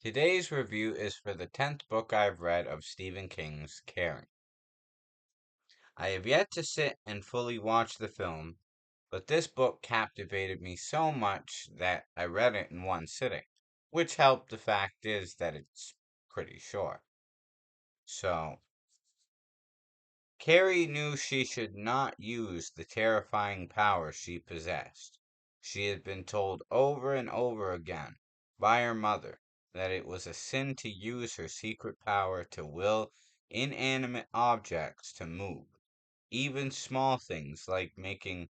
Today's review is for the 10th book I've read of Stephen King's Carrie. I have yet to sit and fully watch the film, but this book captivated me so much that I read it in one sitting, which helped the fact is that it's pretty short. So, Carrie knew she should not use the terrifying power she possessed. She had been told over and over again by her mother that it was a sin to use her secret power to will inanimate objects to move, even small things like making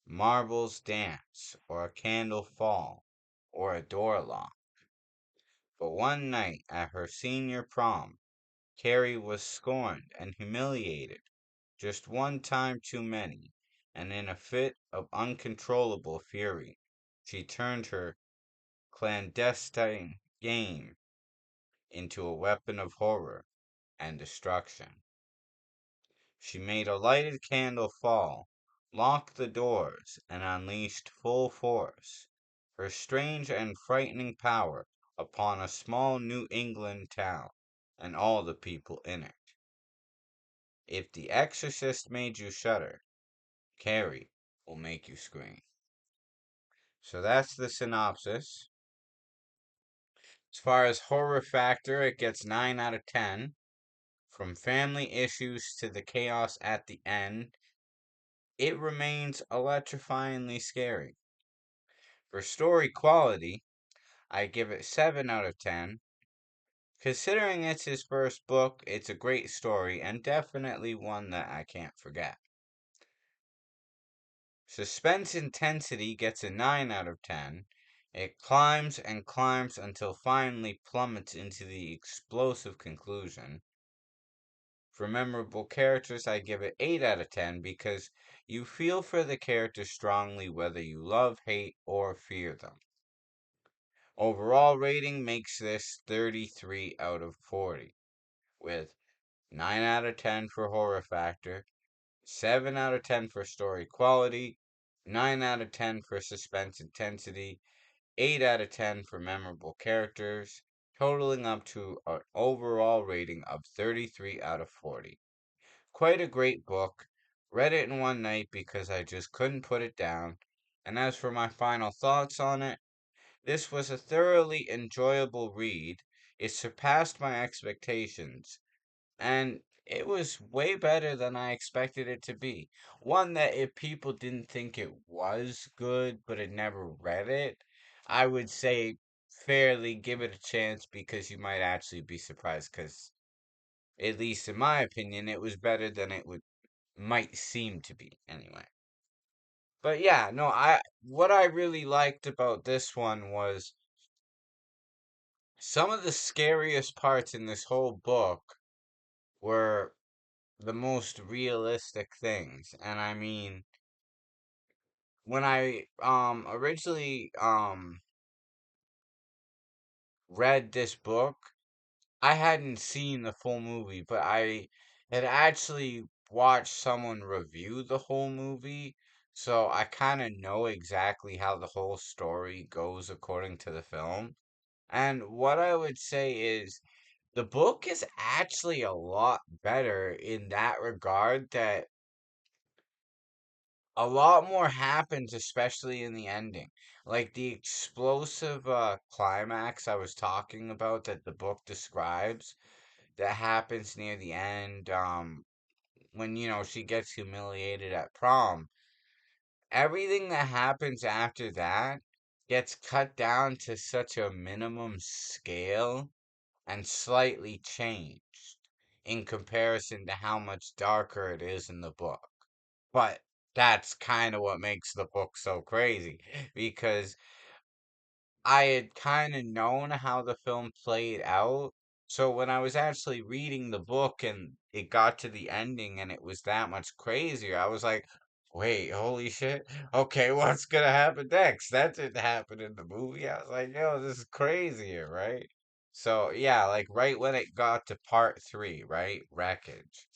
marbles dance, or a candle fall, or a door lock. But one night at her senior prom, Carrie was scorned and humiliated just one time too many, and in a fit of uncontrollable fury, she turned her clandestine game into a weapon of horror and destruction. She made a lighted candle fall, locked the doors, and unleashed full force her strange and frightening power upon a small New England town and all the people in it. If The Exorcist made you shudder, Carrie will make you scream. So that's the synopsis. As far as horror factor, it gets 9 out of 10. From family issues to the chaos at the end, it remains electrifyingly scary. For story quality, I give it 7 out of 10. Considering it's his first book, it's a great story and definitely one that I can't forget. Suspense Intensity gets a 9 out of 10. It climbs and climbs until finally plummets into the explosive conclusion. For memorable characters, I give it 8 out of 10 because you feel for the characters strongly whether you love, hate, or fear them. Overall rating makes this 33 out of 40, with 9 out of 10 for horror factor, 7 out of 10 for story quality, 9 out of 10 for suspense intensity, 8 out of 10 for memorable characters, totaling up to an overall rating of 33 out of 40. Quite a great book. Read it in one night because I just couldn't put it down. And as for my final thoughts on it, this was a thoroughly enjoyable read. It surpassed my expectations, and it was way better than I expected it to be. One that if people didn't think it was good but had never read it, I would say fairly give it a chance because you might actually be surprised because at least in my opinion it was better than it would might seem to be anyway. But yeah, no, I what I really liked about this one was some of the scariest parts in this whole book were the most realistic things. And I mean, when I originally read this book, I hadn't seen the full movie, but I had actually watched someone review the whole movie, so I kind of know exactly how the whole story goes according to the film. And what I would say is the book is actually a lot better in that regard that a lot more happens, especially in the ending. Like the explosive climax I was talking about that the book describes that happens near the end, when she gets humiliated at prom. Everything that happens after that gets cut down to such a minimum scale and slightly changed in comparison to how much darker it is in the book. But that's kind of what makes the book so crazy because I had kind of known how the film played out. So when I was actually reading the book and it got to the ending and it was that much crazier, I was like, wait, holy shit. Okay, what's gonna happen next? That didn't happen in the movie. I was like, yo, this is crazier, right? So yeah, like right when it got to part three, right? Wreckage.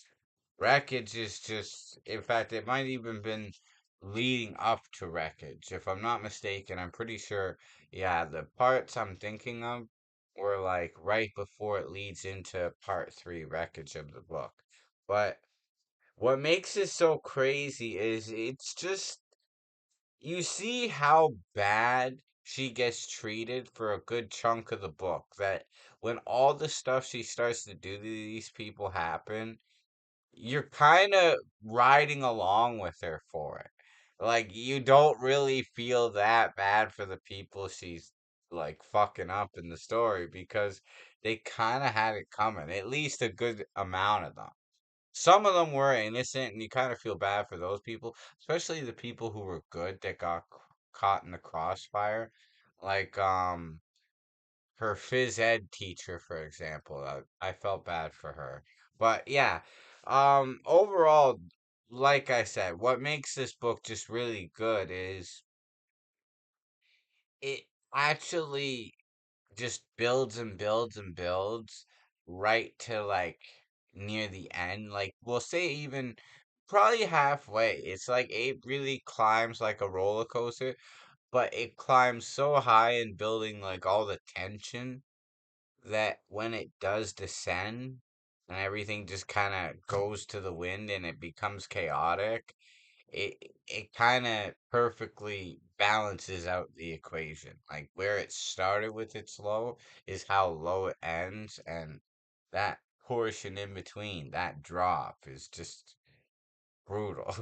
Wreckage is just, in fact, it might even been leading up to Wreckage. If I'm not mistaken, I'm pretty sure, yeah, the parts I'm thinking of or like right before it leads into part three, wreckage of the book. But what makes it so crazy is it's just you see how bad she gets treated for a good chunk of the book. That when all the stuff she starts to do to these people happen, you're kind of riding along with her for it. Like you don't really feel that bad for the people she's like fucking up in the story because they kind of had it coming. At least a good amount of them. Some of them were innocent, and you kind of feel bad for those people, especially the people who were good that got caught in the crossfire. Like her phys ed teacher, for example. I felt bad for her. But yeah, overall, like I said, what makes this book just really good is it actually just builds and builds and builds right to like near the end. Like we'll say even probably halfway. It's like it really climbs like a roller coaster, but it climbs so high in building like all the tension that when it does descend and everything just kind of goes to the wind and it becomes chaotic, it kind of perfectly balances out the equation. Like where it started with its low is how low it ends, and that portion in between, that drop, is just brutal.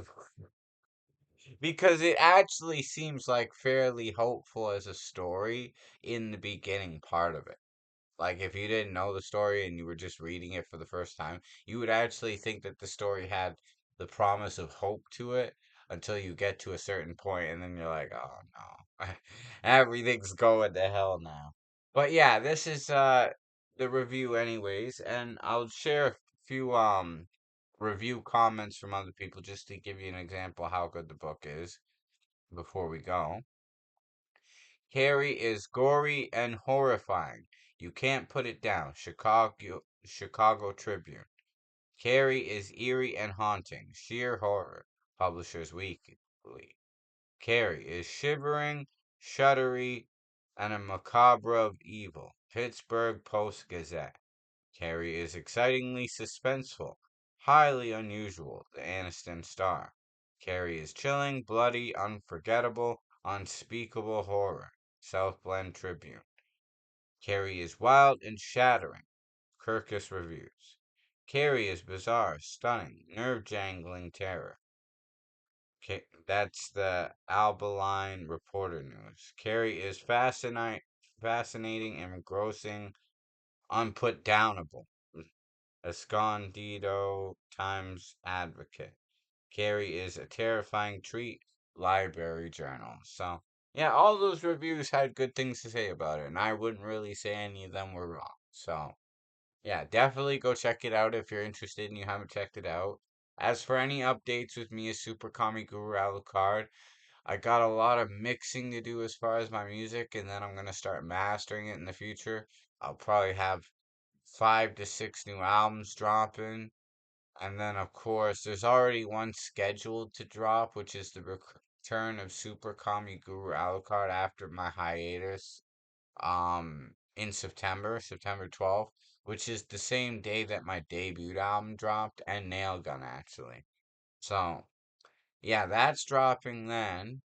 Because it actually seems like fairly hopeful as a story in the beginning part of it. Like if you didn't know the story and you were just reading it for the first time, you would actually think that the story had the promise of hope to it until you get to a certain point and then you're like, "Oh no. Everything's going to hell now." But yeah, this is the review anyways, and I'll share a few review comments from other people just to give you an example how good the book is before we go. Carrie is gory and horrifying. You can't put it down. Chicago Tribune. Carrie is eerie and haunting. Sheer horror. Publishers Weekly. Carrie is shivering, shuddery, and a macabre of evil. Pittsburgh Post Gazette. Carrie is excitingly suspenseful, highly unusual. The Anniston Star. Carrie is chilling, bloody, unforgettable, unspeakable horror. South Bend Tribune. Carrie is wild and shattering. Kirkus Reviews. Carrie is bizarre, stunning, nerve-jangling terror. That's the Albaline Reporter News. Carrie is fascinating, engrossing, unputdownable. Escondido Times Advocate. Carrie is a terrifying treat. Library Journal. So, yeah, all those reviews had good things to say about it, and I wouldn't really say any of them were wrong. So, yeah, definitely go check it out if you're interested and you haven't checked it out. As for any updates with me as Super Kami Guru Alucard, I got a lot of mixing to do as far as my music, and then I'm gonna start mastering it in the future. I'll probably have 5 to 6 new albums dropping. And then, of course, there's already one scheduled to drop, which is the return of Super Kami Guru Alucard after my hiatus, in September 12th, which is the same day that my debut album dropped, and Nail Gun, actually. So, yeah, that's dropping then.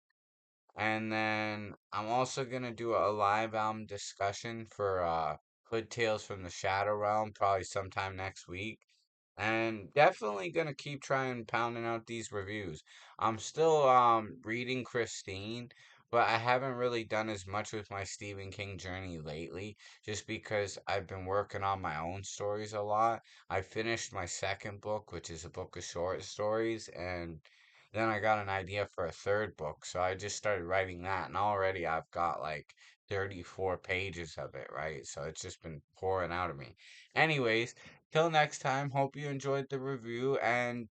And then I'm also gonna do a live album discussion for Hood Tales from the Shadow Realm probably sometime next week. And definitely gonna keep trying pounding out these reviews. I'm still reading Christine, but I haven't really done as much with my Stephen King journey lately, just because I've been working on my own stories a lot. I finished my second book, which is a book of short stories, and then I got an idea for a third book, so I just started writing that, and already I've got like 34 pages of it, right? So it's just been pouring out of me. Anyways, till next time, hope you enjoyed the review, and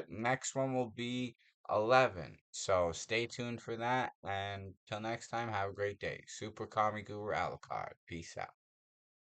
next one will be 11. So stay tuned for that, and till next time, have a great day. Super Kami Guru Alucard. Peace out.